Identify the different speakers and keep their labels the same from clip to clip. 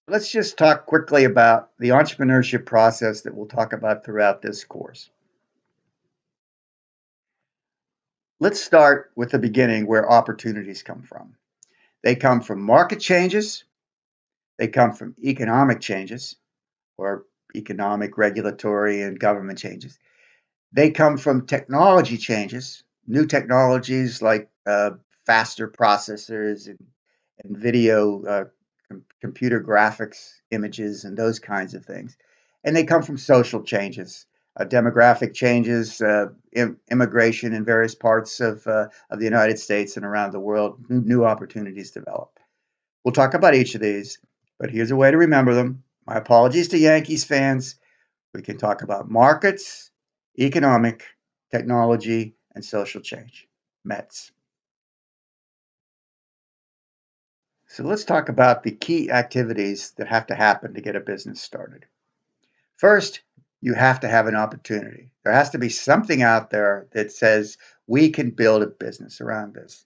Speaker 1: Let's just talk quickly about the entrepreneurship process that we'll talk about throughout this course. Let's start with the beginning where opportunities come from. They come from market changes, they come from economic changes or economic, regulatory, and government changes. They come from technology changes, new technologies like faster processors and video, computer graphics, images, and those kinds of things. And they come from social changes, demographic changes, immigration in various parts of the United States and around the world, new opportunities develop. We'll talk about each of these, but here's a way to remember them. My apologies to Yankees fans. We can talk about markets, economic, technology, and social change. Mets. So let's talk about the key activities that have to happen to get a business started. First, you have to have an opportunity. There has to be something out there that says we can build a business around this.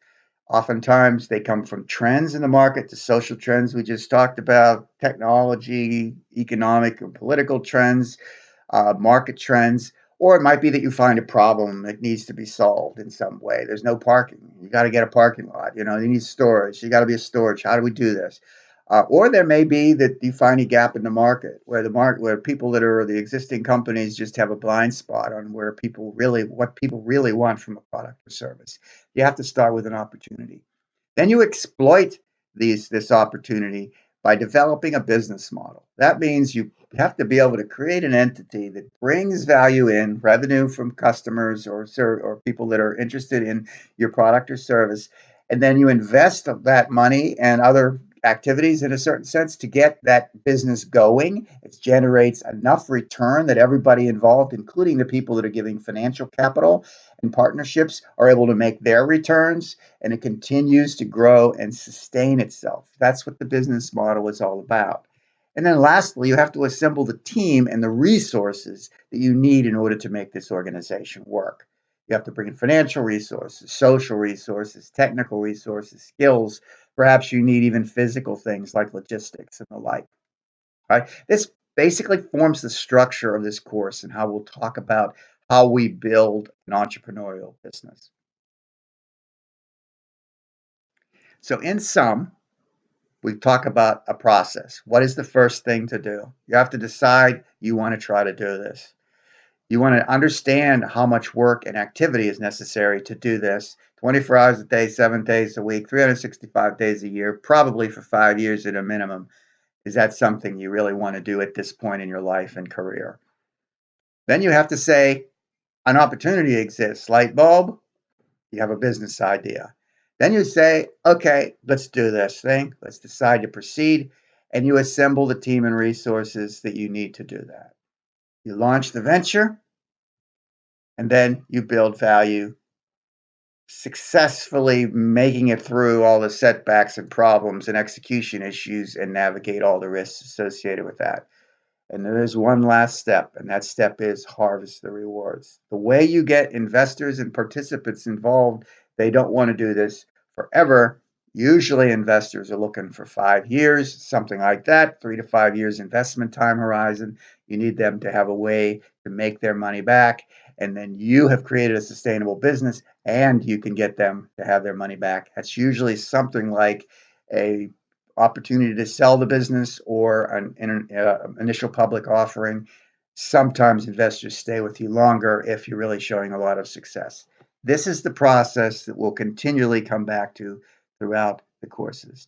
Speaker 1: Oftentimes, they come from trends in the market, the social trends we just talked about, technology, economic and political trends, market trends, or it might be that you find a problem that needs to be solved in some way. There's no parking. You got to get a parking lot. You need storage. You got to be a storage. How do we do this? Or there may be that you find a gap in the market where people that are the existing companies just have a blind spot on what people really want from a product or service. You have to start with an opportunity. Then you exploit this opportunity by developing a business model. That means you have to be able to create an entity that brings value in, revenue from customers or people that are interested in your product or service, and then you invest that money and other activities in a certain sense to get that business going. It generates enough return that everybody involved, including the people that are giving financial capital and partnerships, are able to make their returns, and it continues to grow and sustain itself. That's what the business model is all about. And then lastly, you have to assemble the team and the resources that you need in order to make this organization work. You have to bring in financial resources, social resources, technical resources, skills. Perhaps you need even physical things like logistics and the like. Right? This basically forms the structure of this course and how we'll talk about how we build an entrepreneurial business. So, in sum, we talk about a process. What is the first thing to do? You have to decide you want to try to do this. You want to understand how much work and activity is necessary to do this 24 hours a day, 7 days a week, 365 days a year, probably for 5 years at a minimum. Is that something you really want to do at this point in your life and career? Then you have to say, an opportunity exists. Light bulb, you have a business idea. Then you say, okay, let's do this thing. Let's decide to proceed. And you assemble the team and resources that you need to do that. You launch the venture, and then you build value, successfully making it through all the setbacks and problems and execution issues and navigate all the risks associated with that. And there is one last step, and that step is harvest the rewards. The way you get investors and participants involved, they don't want to do this forever. Usually, investors are looking for 5 years, something like that, 3 to 5 years investment time horizon. You need them to have a way to make their money back. And then you have created a sustainable business and you can get them to have their money back. That's usually something like a opportunity to sell the business or an initial public offering. Sometimes investors stay with you longer if you're really showing a lot of success. This is the process that we'll continually come back to throughout the courses.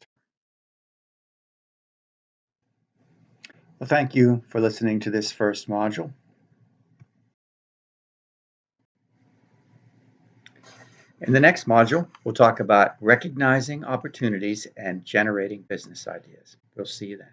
Speaker 1: Well, thank you for listening to this first module. In the next module, we'll talk about recognizing opportunities and generating business ideas. We'll see you then.